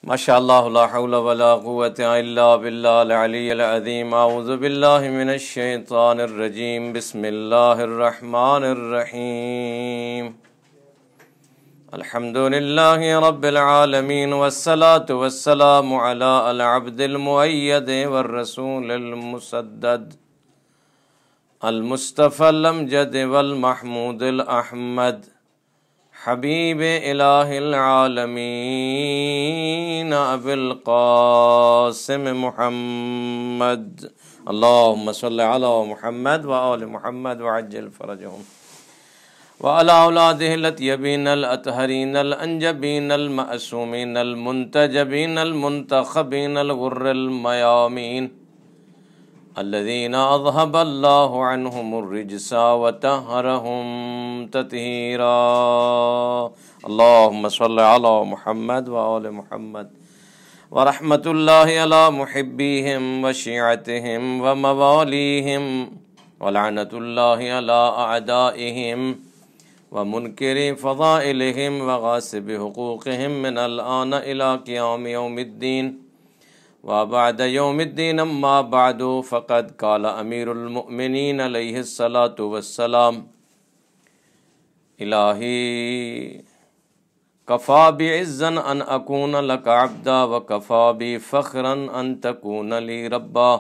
ماشاء اللہ لا حول ولا قوة الا باللہ العلی العظیم اعوذ باللہ من الشیطان الرجیم بسم اللہ الرحمن الرحیم الحمد للہ رب العالمین والصلاة والسلام علی العبد المؤید والرسول المسدد المصطفى الامجد والمحمود الاحمد حبیب الہ العالمین ابی القاسم محمد اللہم صل علی محمد وآل محمد وعجل فرجہم وعلی اولادہ الاطیبین الاطہرین الانجبین المعصومین المنتجبین المنتخبین الغر المیامین الذين أذهب الله عنهم الرجس وطهرهم تطهيرا اللهم صل على محمد وآل محمد ورحمة الله على محبيهم وشيعتهم ومواليهم ولعنة الله على أعدائهم ومنكر فضائلهم وغاصب حقوقهم من الآن إلى قيام يوم الدين وبعد يوم الدين اما بعد فقد قال امیر المؤمنین علیہ الصلاة والسلام الہی کفا بی عزا ان اکون لک عبدا وکفا بی فخرا ان تکون لی ربا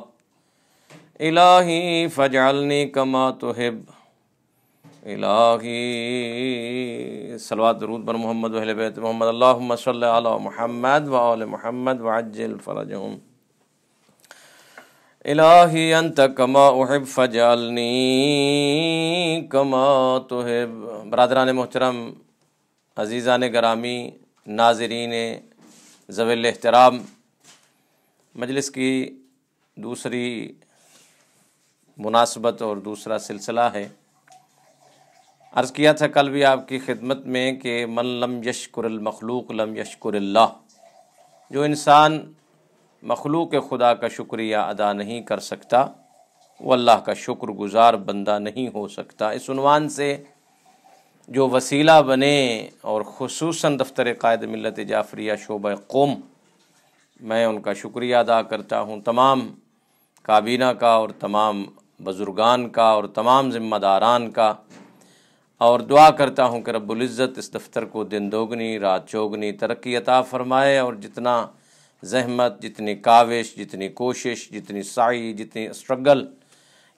الہی فاجعلنی کما تحب الہی صلوات درود بر محمد و اہل بیت محمد اللہم صلی علی محمد و آل محمد وعجل فرجہم الہی انت کما احب فجعلنی کما تحب۔ برادران محترم، عزیزان گرامی، ناظرین ذوی الاحترام، مجلس کی دوسری مناسبت اور دوسرا سلسلہ ہے۔ عرض کیا تھا کل بھی آپ کی خدمت میں کہ من لم یشکر المخلوق لم یشکر اللہ، جو انسان مخلوق خدا کا شکریہ ادا نہیں کر سکتا وہ اللہ کا شکر گزار بندہ نہیں ہو سکتا۔ اس عنوان سے جو وسیلہ بنے اور خصوصاً دفتر قائد ملت جعفریہ شعبہ قم، میں ان کا شکریہ ادا کرتا ہوں، تمام کابینہ کا اور تمام بزرگان کا اور تمام ذمہ داران کا، اور دعا کرتا ہوں کہ رب العزت اس دفتر کو دن دوگنی رات چوگنی ترقی عطا فرمائے، اور جتنا زحمت، جتنی کاوش، جتنی کوشش، جتنی سعی، جتنی اسٹرگل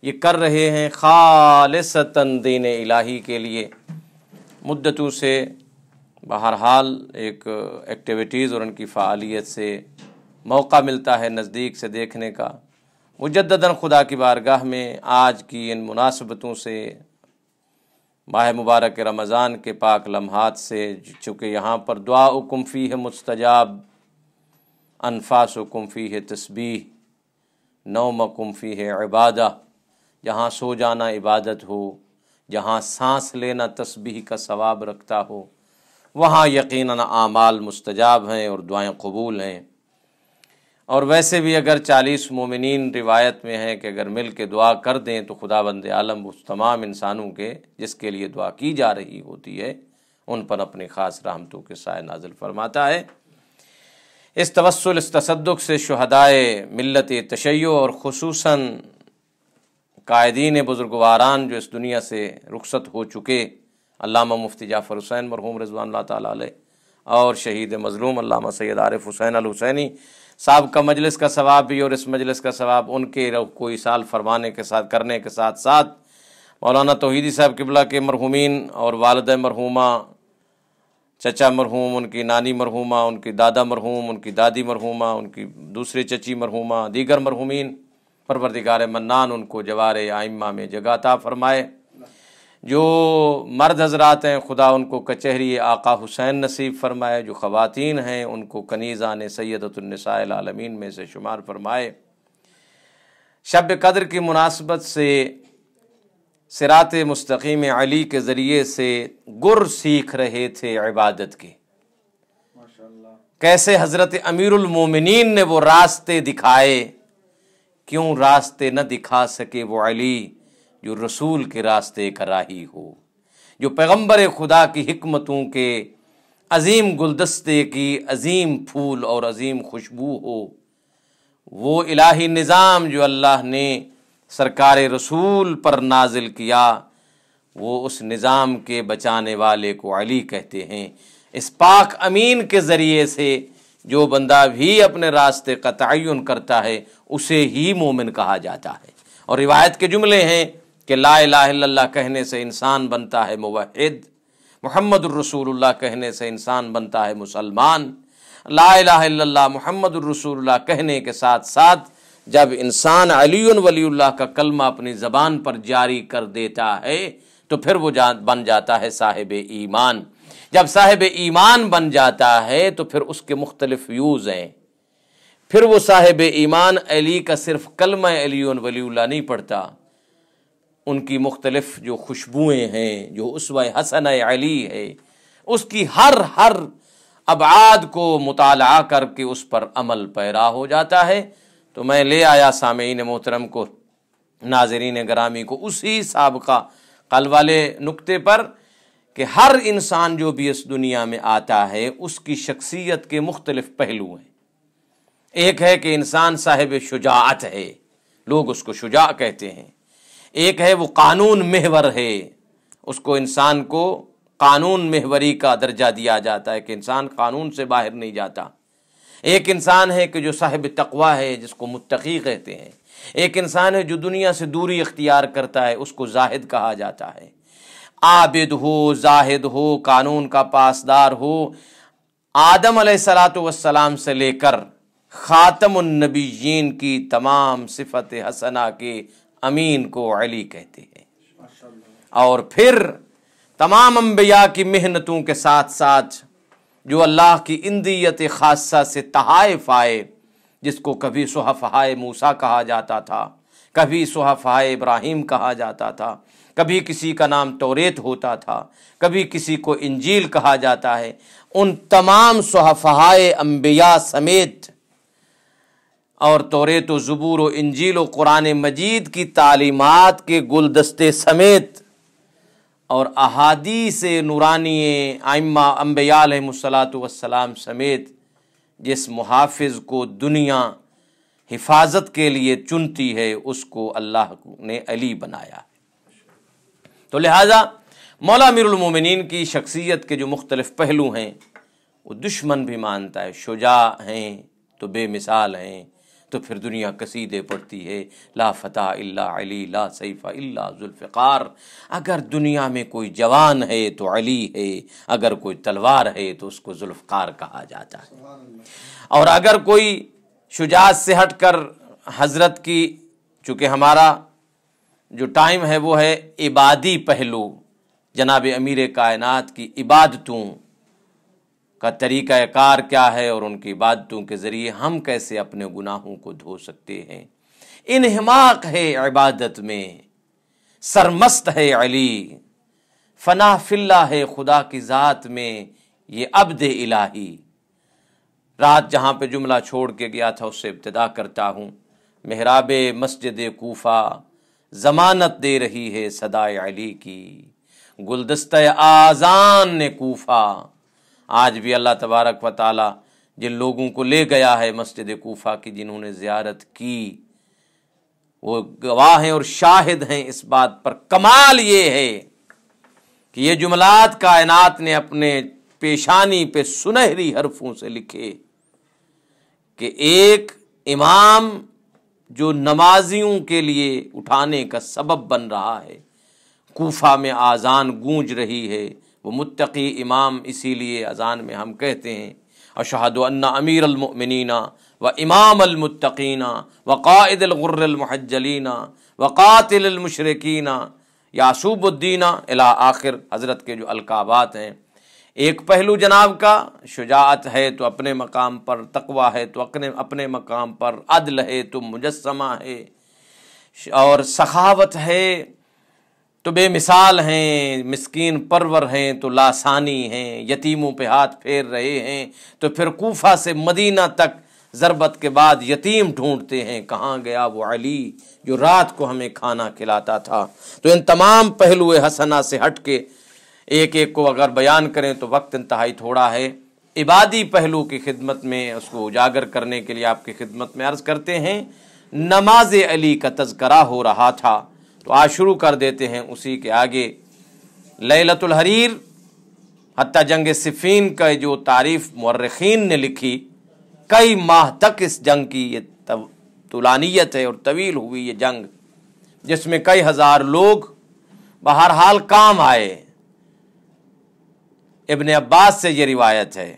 یہ کر رہے ہیں خالصتاً دین الہی کے لیے، مدتوں سے بہرحال ایک ایکٹیویٹیز اور ان کی فعالیت سے موقع ملتا ہے نزدیک سے دیکھنے کا۔ مجدداً خدا کی بارگاہ میں آج کی ان مناسبتوں سے، ماہ مبارک رمضان کے پاک لمحات سے، چونکہ یہاں پر دعاؤکم فیہ مستجاب، انفاسکم فیہ تسبیح، نومکم فیہ عبادہ، جہاں سو جانا عبادت ہو، جہاں سانس لینا تسبیح کا ثواب رکھتا ہو، وہاں یقیناً اعمال مستجاب ہیں اور دعائیں قبول ہیں۔ اور ویسے بھی اگر 40 مومنین روایت میں ہیں کہ اگر مل کے دعا کر دیں تو خدا بند عالم اس تمام انسانوں کے جس کے لیے دعا کی جا رہی ہوتی ہے ان پر اپنی خاص رحمتوں کے سائے نازل فرماتا ہے۔ اس توسل، اس تصدق سے شہدائے ملت تشیع اور خصوصاً قائدین بزرگواران جو اس دنیا سے رخصت ہو چکے، علامہ مفتی جعفر حسین مرحوم رضوان اللہ تعالیٰ علیہ، اور شہید مظلوم علامہ سید عارف حسین الحسینی صاحب کا مجلس کا ثواب بھی، اور اس مجلس کا ثواب ان کے کوئی سال فرمانے کے ساتھ کرنے کے ساتھ ساتھ مولانا توحیدی صاحب قبلہ کے مرحومین اور والدہ مرحومہ، چچا مرحوم، ان کی نانی مرحومہ، ان کی دادا مرحوم، ان کی دادی مرحومہ، ان کی دوسری چچی مرحومہ، دیگر مرحومین، پروردگار منان ان کو جوار ائمہ میں جگہ عطا فرمائے۔ جو مرد حضرات ہیں خدا ان کو کچہری آقا حسین نصیب فرمائے، جو خواتین ہیں ان کو کنیزان سیدۃ النساء العالمین میں سے شمار فرمائے۔ شب قدر کی مناسبت سے صراط مستقیم علی کے ذریعے سے گر سیکھ رہے تھے عبادت کے، کیسے حضرت امیر المومنین نے وہ راستے دکھائے، کیوں راستے نہ دکھا سکے وہ علی جو رسول کے راستے کا راہی ہو، جو پیغمبر خدا کی حکمتوں کے عظیم گلدستے کی عظیم پھول اور عظیم خوشبو ہو۔ وہ الہی نظام جو اللہ نے سرکار رسول پر نازل کیا، وہ اس نظام کے بچانے والے کو علی کہتے ہیں۔ اس پاک امین کے ذریعے سے جو بندہ بھی اپنے راستے کا تعین کرتا ہے اسے ہی مومن کہا جاتا ہے۔ اور روایت کے جملے ہیں کہ لا الہ الا اللہ کہنے سے انسان بنتا ہے موحد، محمد الرسول اللہ کہنے سے انسان بنتا ہے مسلمان۔ لا الہ الا اللہ محمد الرسول اللہ کہنے کے ساتھ ساتھ جب انسان علی ولی اللہ کا کلمہ اپنی زبان پر جاری کر دیتا ہے تو پھر وہ بن جاتا ہے صاحب ایمان۔ جب صاحب ایمان بن جاتا ہے تو پھر اس کے مختلف ویوز ہیں۔ پھر وہ صاحب ایمان علی کا صرف کلمہ علی ولی اللہ نہیں پڑھتا، ان کی مختلف جو خوشبوئیں ہیں، جو اسوہ حسنہ علی ہے، اس کی ہر ابعاد کو مطالعہ کر کے اس پر عمل پیرا ہو جاتا ہے۔ تو میں لے آیا سامعین محترم کو، ناظرین گرامی کو، اسی سابقہ قل والے نقطے پر کہ ہر انسان جو بھی اس دنیا میں آتا ہے اس کی شخصیت کے مختلف پہلو ہیں۔ ایک ہے کہ انسان صاحب شجاعت ہے، لوگ اس کو شجاع کہتے ہیں۔ ایک ہے وہ قانون محور ہے، اس کو انسان کو قانون محوری کا درجہ دیا جاتا ہے کہ انسان قانون سے باہر نہیں جاتا۔ ایک انسان ہے کہ جو صاحب تقوی ہے، جس کو متقی کہتے ہیں۔ ایک انسان ہے جو دنیا سے دوری اختیار کرتا ہے، اس کو زاہد کہا جاتا ہے۔ عابد ہو، زاہد ہو، قانون کا پاسدار ہو، آدم علیہ الصلوۃ والسلام سے لے کر خاتم النبیین کی تمام صفت حسنہ کے امین کو علی کہتے ہیں۔ اور پھر تمام انبیاء کی محنتوں کے ساتھ ساتھ جو اللہ کی اندیت خاصہ سے تحائف آئے، جس کو کبھی صحفائے موسیٰ کہا جاتا تھا، کبھی صحفائے ابراہیم کہا جاتا تھا، کبھی کسی کا نام توریت ہوتا تھا، کبھی کسی کو انجیل کہا جاتا ہے، ان تمام صحفائے انبیاء سمیت اور توریت و زبور و انجیل و قرآن مجید کی تعلیمات کے گلدستے سمیت اور احادیث نورانی ائمہ انبیاء علیہ الصلوۃ والسلام سمیت جس محافظ کو دنیا حفاظت کے لیے چنتی ہے اس کو اللہ نے علی بنایا ہے۔ تو لہٰذا مولا امیر المومنین کی شخصیت کے جو مختلف پہلو ہیں وہ دشمن بھی مانتا ہے، شجاع ہیں تو بے مثال ہیں، تو پھر دنیا قصیدے پڑھتی ہے لا فتح الا علی، لا سیف الا ذوالفقار۔ اگر دنیا میں کوئی جوان ہے تو علی ہے، اگر کوئی تلوار ہے تو اس کو ذوالفقار کہا جاتا ہے۔ اور اگر کوئی شجاعت سے ہٹ کر حضرت کی، چونکہ ہمارا جو ٹائم ہے وہ ہے عبادی پہلو، جناب امیر کائنات کی عبادتوں کا طریقہ کار کیا ہے اور ان کی عبادتوں کے ذریعے ہم کیسے اپنے گناہوں کو دھو سکتے ہیں۔ انہماک ہے عبادت میں، سرمست ہے علی، فنا فی اللہ ہے خدا کی ذات میں یہ عبد الہی۔ رات جہاں پہ جملہ چھوڑ کے گیا تھا اس سے ابتدا کرتا ہوں۔ محراب مسجد کوفہ ضمانت دے رہی ہے صدائے علی کی، گلدستہ آذان نے کوفہ۔ آج بھی اللہ تبارک و تعالی جن لوگوں کو لے گیا ہے مسجد کوفہ کی، جنہوں نے زیارت کی، وہ گواہ ہیں اور شاہد ہیں اس بات پر۔ کمال یہ ہے کہ یہ جملات کائنات نے اپنے پیشانی پہ سنہری حرفوں سے لکھے کہ ایک امام جو نمازیوں کے لیے اٹھانے کا سبب بن رہا ہے، کوفہ میں آذان گونج رہی ہے، وہ متقی امام، اسی لیے اذان میں ہم کہتے ہیں اشہد ان امیر المؤمنین و امام المتقین و قائد الغر المحجلین و قاتل المشرکین یعصوب الدین الی آخر حضرت کے جو القابات ہیں۔ ایک پہلو جناب کا شجاعت ہے تو اپنے مقام پر، تقوی ہے تو اپنے مقام پر، عدل ہے تو مجسمہ ہے، اور سخاوت ہے تو بے مثال ہیں، مسکین پرور ہیں تو لاسانی ہیں، یتیموں پہ ہاتھ پھیر رہے ہیں، تو پھر کوفہ سے مدینہ تک ضربت کے بعد یتیم ڈھونڈتے ہیں، کہاں گیا وہ علی جو رات کو ہمیں کھانا کھلاتا تھا۔ تو ان تمام پہلو حسنہ سے ہٹ کے ایک ایک کو اگر بیان کریں تو وقت انتہائی تھوڑا ہے۔ عبادی پہلو کی خدمت میں اس کو اجاگر کرنے کے لیے آپ کی خدمت میں عرض کرتے ہیں، نماز علی کا تذکرہ ہو رہا تھا تو آج شروع کر دیتے ہیں اسی کے آگے۔ لیلۃ الحریر، حتیٰ جنگ صفین کا جو تعریف مورخین نے لکھی، کئی ماہ تک اس جنگ کی یہ طولانیت ہے اور طویل ہوئی یہ جنگ، جس میں کئی ہزار لوگ بہرحال کام آئے۔ ابن عباس سے یہ روایت ہے،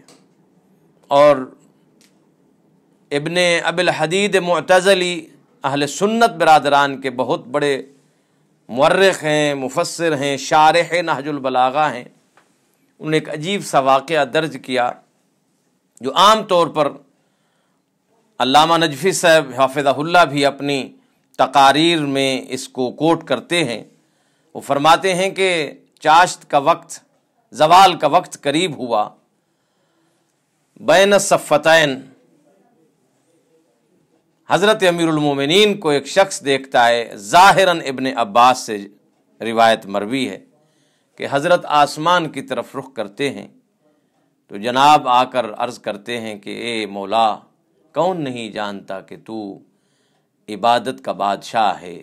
اور ابن ابی الحدید معتزلی اہل سنت برادران کے بہت بڑے مورخ ہیں، مفسر ہیں، شارح نہج البلاغہ ہیں۔ انہوں نے ایک عجیب سا واقعہ درج کیا جو عام طور پر علامہ نجفی صاحب حافظہ اللہ بھی اپنی تقاریر میں اس کو کوٹ کرتے ہیں۔ وہ فرماتے ہیں کہ چاشت کا وقت، زوال کا وقت قریب ہوا، بین الصفتین، حضرت امیر المومنین کو ایک شخص دیکھتا ہے، ظاہراً ابن عباس سے روایت مروی ہے کہ حضرت آسمان کی طرف رخ کرتے ہیں تو جناب آ کر عرض کرتے ہیں کہ اے مولا، کون نہیں جانتا کہ تو عبادت کا بادشاہ ہے،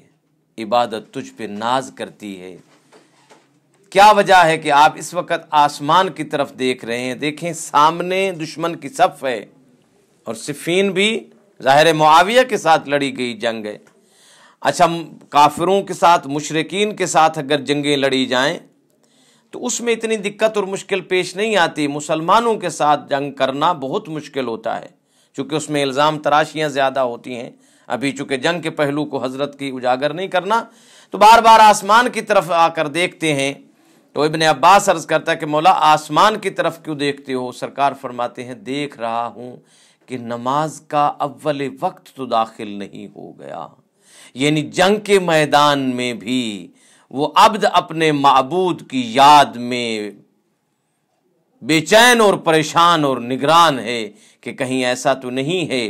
عبادت تجھ پہ ناز کرتی ہے، کیا وجہ ہے کہ آپ اس وقت آسمان کی طرف دیکھ رہے ہیں؟ دیکھیں سامنے دشمن کی صف ہے، اور صفین بھی ظاہر معاویہ کے ساتھ لڑی گئی جنگ ہے۔ اچھا، کافروں کے ساتھ، مشرکین کے ساتھ اگر جنگیں لڑی جائیں تو اس میں اتنی دقت اور مشکل پیش نہیں آتی، مسلمانوں کے ساتھ جنگ کرنا بہت مشکل ہوتا ہے، چونکہ اس میں الزام تراشیاں زیادہ ہوتی ہیں۔ ابھی چونکہ جنگ کے پہلو کو حضرت کی اجاگر نہیں کرنا، تو بار بار آسمان کی طرف آ کر دیکھتے ہیں۔ تو ابن عباس عرض کرتا ہے کہ مولا آسمان کی طرف کیوں دیکھتے ہو؟ سرکار فرماتے ہیں، دیکھ رہا ہوں کہ نماز کا اول وقت تو داخل نہیں ہو گیا، یعنی جنگ کے میدان میں بھی وہ عبد اپنے معبود کی یاد میں بے چین اور پریشان اور نگران ہے کہ کہیں ایسا تو نہیں ہے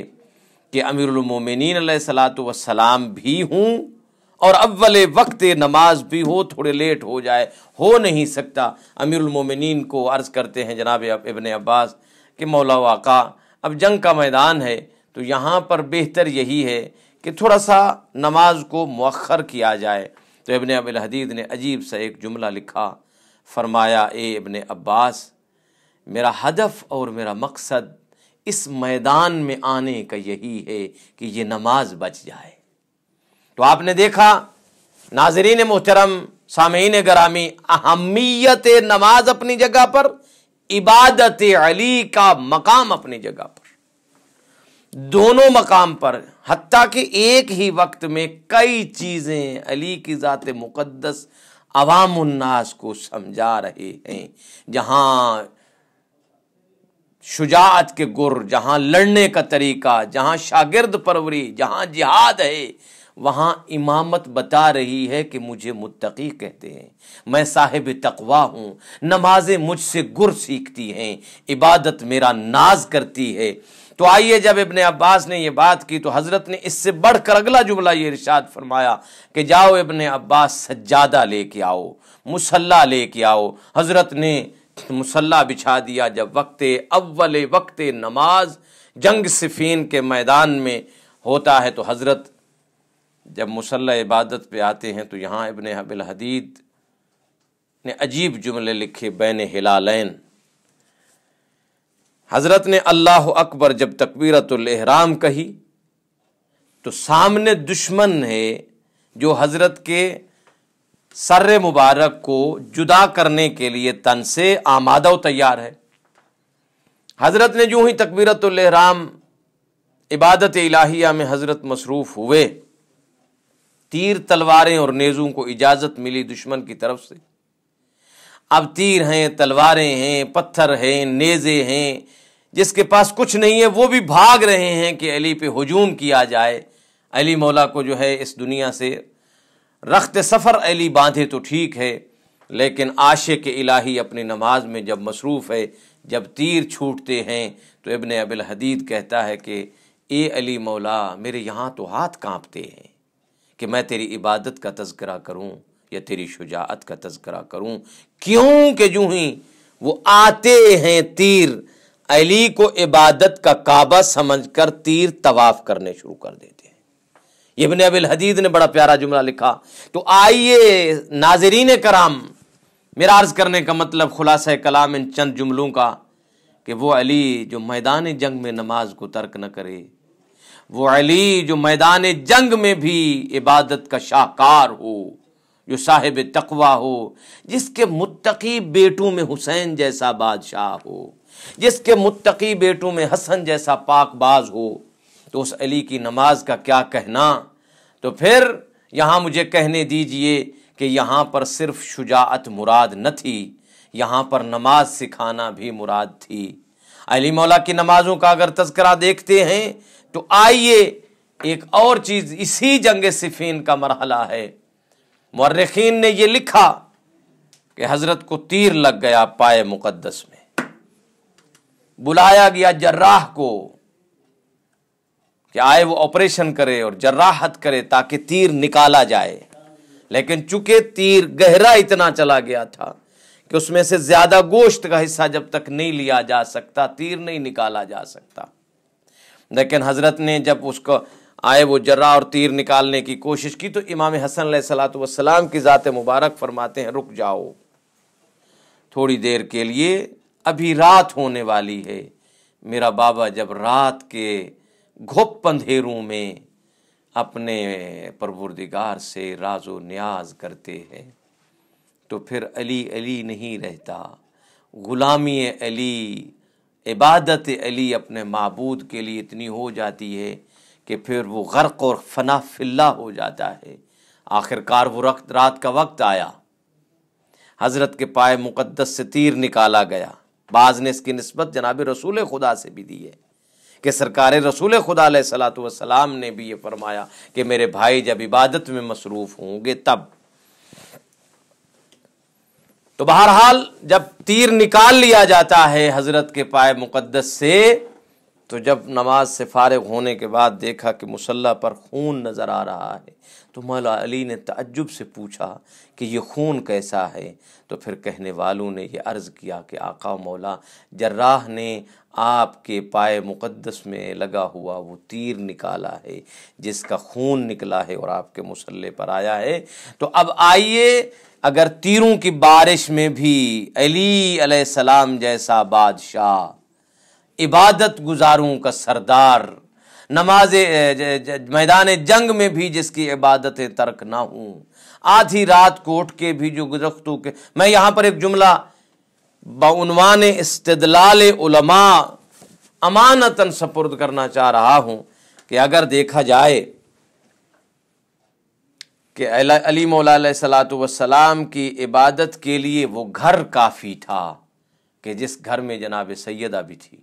کہ امیر المومنین علیہ الصلوۃ والسلام بھی ہوں اور اول وقت نماز بھی ہو، تھوڑے لیٹ ہو جائے، ہو نہیں سکتا۔ امیر المومنین کو عرض کرتے ہیں جناب ابن عباس کہ مولا و آقا، اب جنگ کا میدان ہے تو یہاں پر بہتر یہی ہے کہ تھوڑا سا نماز کو مؤخر کیا جائے۔ تو ابن ابی الحدید نے عجیب سا ایک جملہ لکھا، فرمایا اے ابن عباس، میرا ہدف اور میرا مقصد اس میدان میں آنے کا یہی ہے کہ یہ نماز بچ جائے۔ تو آپ نے دیکھا ناظرین محترم، سامعین گرامی، اہمیت نماز اپنی جگہ پر، عبادت علی کا مقام اپنی جگہ پر، دونوں مقام پر، حتیٰ کہ ایک ہی وقت میں کئی چیزیں علی کی ذات مقدس عوام الناس کو سمجھا رہے ہیں۔ جہاں شجاعت کے گر، جہاں لڑنے کا طریقہ، جہاں شاگرد پروری، جہاں جہاد ہے، وہاں امامت بتا رہی ہے کہ مجھے متقی کہتے ہیں، میں صاحب تقوی ہوں، نمازیں مجھ سے گر سیکھتی ہیں، عبادت میرا ناز کرتی ہے۔ تو آئیے، جب ابن عباس نے یہ بات کی تو حضرت نے اس سے بڑھ کر اگلا جملہ یہ ارشاد فرمایا کہ جاؤ ابن عباس، سجادہ لے کے آؤ، مصلی لے کے آؤ۔ حضرت نے مصلی بچھا دیا۔ جب اول وقت نماز جنگ صفین کے میدان میں ہوتا ہے تو حضرت جب مصلی عبادت پہ آتے ہیں تو یہاں ابن ابی الحدید نے عجیب جملے لکھے، بین ہلالین۔ حضرت نے اللہ اکبر جب تکبیرۃ الاحرام کہی تو سامنے دشمن ہے جو حضرت کے سر مبارک کو جدا کرنے کے لیے تن سے آمادہ و تیار ہے۔ حضرت نے جو ہی تکبیرۃ الاحرام عبادت الہیہ میں حضرت مصروف ہوئے، تیر تلواریں اور نیزوں کو اجازت ملی دشمن کی طرف سے۔ اب تیر ہیں، تلواریں ہیں، پتھر ہیں، نیزے ہیں، جس کے پاس کچھ نہیں ہے وہ بھی بھاگ رہے ہیں کہ علی پہ ہجوم کیا جائے، علی مولا کو جو ہے اس دنیا سے رخت سفر علی باندھے تو ٹھیک ہے، لیکن عاشق الہی اپنی نماز میں جب مصروف ہے، جب تیر چھوٹتے ہیں تو ابن ابی الحدید کہتا ہے کہ اے علی مولا، میرے یہاں تو ہاتھ کانپتے ہیں کہ میں تیری عبادت کا تذکرہ کروں یا تیری شجاعت کا تذکرہ کروں؟ کیوں کہ جو ہی وہ آتے ہیں تیر، علی کو عبادت کا کعبہ سمجھ کر تیر طواف کرنے شروع کر دیتے ہیں۔ ابن ابی الحدید نے بڑا پیارا جملہ لکھا۔ تو آئیے ناظرین کرام، میرا عرض کرنے کا مطلب خلاصہ کلام ان چند جملوں کا کہ وہ علی جو میدان جنگ میں نماز کو ترک نہ کرے، وہ علی جو میدان جنگ میں بھی عبادت کا شاہکار ہو، جو صاحب تقوی ہو، جس کے متقی بیٹوں میں حسین جیسا بادشاہ ہو، جس کے متقی بیٹوں میں حسن جیسا پاک باز ہو، تو اس علی کی نماز کا کیا کہنا؟ تو پھر یہاں مجھے کہنے دیجئے کہ یہاں پر صرف شجاعت مراد نہ تھی، یہاں پر نماز سکھانا بھی مراد تھی۔ علی مولا کی نمازوں کا اگر تذکرہ دیکھتے ہیں تو آئیے ایک اور چیز، اسی جنگ صفین کا مرحلہ ہے۔ مورخین نے یہ لکھا کہ حضرت کو تیر لگ گیا پائے مقدس میں، بلایا گیا جراح کو کہ آئے وہ آپریشن کرے اور جراحت کرے تاکہ تیر نکالا جائے، لیکن چونکہ تیر گہرا اتنا چلا گیا تھا کہ اس میں سے زیادہ گوشت کا حصہ جب تک نہیں لیا جا سکتا تیر نہیں نکالا جا سکتا۔ لیکن حضرت نے جب اس کو آئے وہ جراح اور تیر نکالنے کی کوشش کی تو امام حسن علیہ الصلوۃ والسلام کی ذات مبارک فرماتے ہیں رک جاؤ تھوڑی دیر کے لیے، ابھی رات ہونے والی ہے۔ میرا بابا جب رات کے گھپ اندھیروں میں اپنے پروردگار سے راز و نیاز کرتے ہیں تو پھر علی علی نہیں رہتا، غلامی علی، عبادت علی اپنے معبود کے لیے اتنی ہو جاتی ہے کہ پھر وہ غرق اور فنا فی اللہ ہو جاتا ہے۔ آخر کار وہ رات کا وقت آیا، حضرت کے پائے مقدس سے تیر نکالا گیا۔ بعض نے اس کی نسبت جناب رسول خدا سے بھی دی ہے کہ سرکار رسول خدا علیہ الصلوۃ والسلام نے بھی یہ فرمایا کہ میرے بھائی جب عبادت میں مصروف ہوں گے تب۔ تو بہرحال جب تیر نکال لیا جاتا ہے حضرت کے پائے مقدس سے، تو جب نماز سے فارغ ہونے کے بعد دیکھا کہ مصلی پر خون نظر آ رہا ہے تو مولا علی نے تعجب سے پوچھا کہ یہ خون کیسا ہے؟ تو پھر کہنے والوں نے یہ عرض کیا کہ آقا مولا جراح نے آپ کے پائے مقدس میں لگا ہوا وہ تیر نکالا ہے جس کا خون نکلا ہے اور آپ کے مصلی پر آیا ہے۔ تو اب آئیے، اگر تیروں کی بارش میں بھی علی علیہ السلام جیسا بادشاہ، عبادت گزاروں کا سردار، نماز میدان جنگ میں بھی جس کی عبادتیں ترک نہ ہوں، آدھی رات کو اٹھ کے بھی جو درختوں کے، میں یہاں پر ایک جملہ بعنوان استدلال علماء امانتاً سپرد کرنا چاہ رہا ہوں کہ اگر دیکھا جائے کہ علی مولا علیہ الصلوۃ والسلام کی عبادت کے لیے وہ گھر کافی تھا کہ جس گھر میں جناب سیدہ بھی تھی،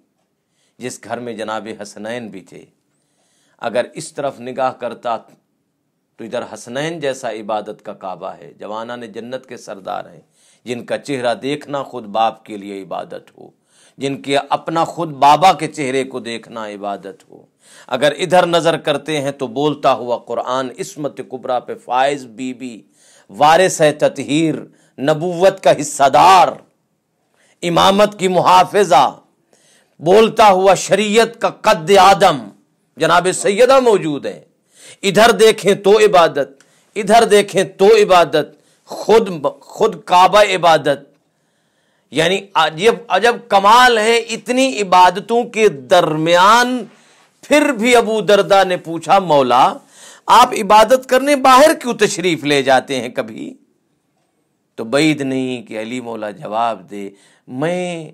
جس گھر میں جناب حسنین بھی تھے، اگر اس طرف نگاہ کرتا تو ادھر حسنین جیسا عبادت کا کعبہ ہے، جوانان جنت کے سردار ہیں جن کا چہرہ دیکھنا خود باپ کے لیے عبادت ہو، جن کے اپنا خود بابا کے چہرے کو دیکھنا عبادت ہو۔ اگر ادھر نظر کرتے ہیں تو بولتا ہوا قرآن، عصمت کبریٰ پہ فائز بی بی، وارث ہے تطہیر، نبوت کا حصہ دار، امامت کی محافظہ، بولتا ہوا شریعت کا قد آدم جناب سیدہ موجود ہے۔ ادھر دیکھیں تو عبادت، ادھر دیکھیں تو عبادت، خود کعبہ عبادت، یعنی عجب کمال ہے۔ اتنی عبادتوں کے درمیان پھر بھی ابو درداء نے پوچھا مولا آپ عبادت کرنے باہر کیوں تشریف لے جاتے ہیں کبھی؟ تو بعید نہیں کہ علی مولا جواب دے، میں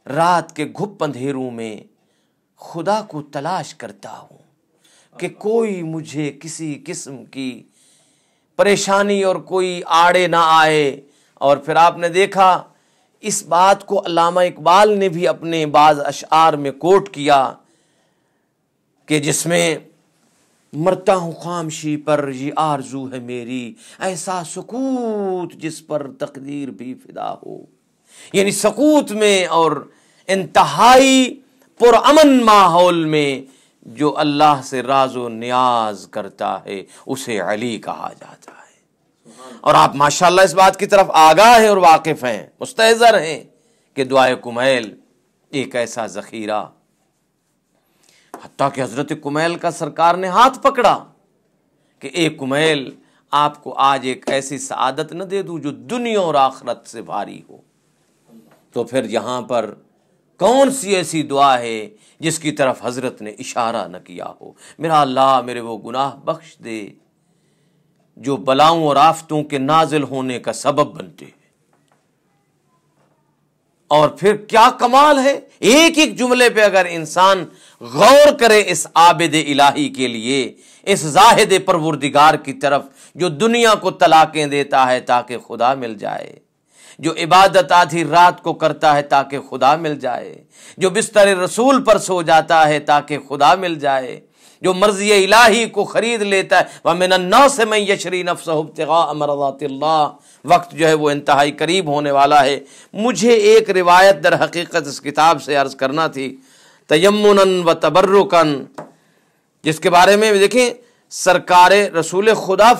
رات کے گھپ اندھیروں میں خدا کو تلاش کرتا ہوں کہ کوئی مجھے کسی قسم کی پریشانی اور کوئی آڑے نہ آئے۔ اور پھر آپ نے دیکھا اس بات کو علامہ اقبال نے بھی اپنے بعض اشعار میں کوٹ کیا کہ جس میں مرتا ہوں خاموشی پر یہ آرزو ہے میری، ایسا سکوت جس پر تقدیر بھی فدا ہو، یعنی سکوت میں اور انتہائی پرامن ماحول میں جو اللہ سے راز و نیاز کرتا ہے اسے علی کہا جاتا ہے۔ اور آپ ماشاءاللہ اس بات کی طرف آگاہ ہیں اور واقف ہیں، مستحضر ہیں کہ دعائے کمیل ایک ایسا ذخیرہ، حتیٰ کہ حضرت کمیل کا سرکار نے ہاتھ پکڑا کہ اے کمیل، آپ کو آج ایک ایسی سعادت نہ دے دوں جو دنیا اور آخرت سے بھاری ہو۔ تو پھر یہاں پر کون سی ایسی دعا ہے جس کی طرف حضرت نے اشارہ نہ کیا ہو؟ میرا اللہ میرے وہ گناہ بخش دے جو بلاؤں اور آفتوں کے نازل ہونے کا سبب بنتے ہیں۔ اور پھر کیا کمال ہے، ایک ایک جملے پہ اگر انسان غور کرے اس عابد الہی کے لیے، اس زاہد پروردگار کی طرف جو دنیا کو طلاقیں دیتا ہے تاکہ خدا مل جائے، جو عبادت آدھی رات کو کرتا ہے تاکہ خدا مل جائے، جو بستر رسول پر سو جاتا ہے تاکہ خدا مل جائے، جو مرضی الہی کو خرید لیتا ہے، وَمِنَ النَّاسِ مَن يَشْرِي نَفْسَهُ ابْتِغَاءَ مَرْضَاتِ اللَّهِ۔ وقت جو ہے وہ انتہائی قریب ہونے والا ہے۔ مجھے ایک روایت در حقیقت اس کتاب سے عرض کرنا تھی، تیمناً و تبرکاً، جس کے بارے میں دیکھیں سرکار رسول خدا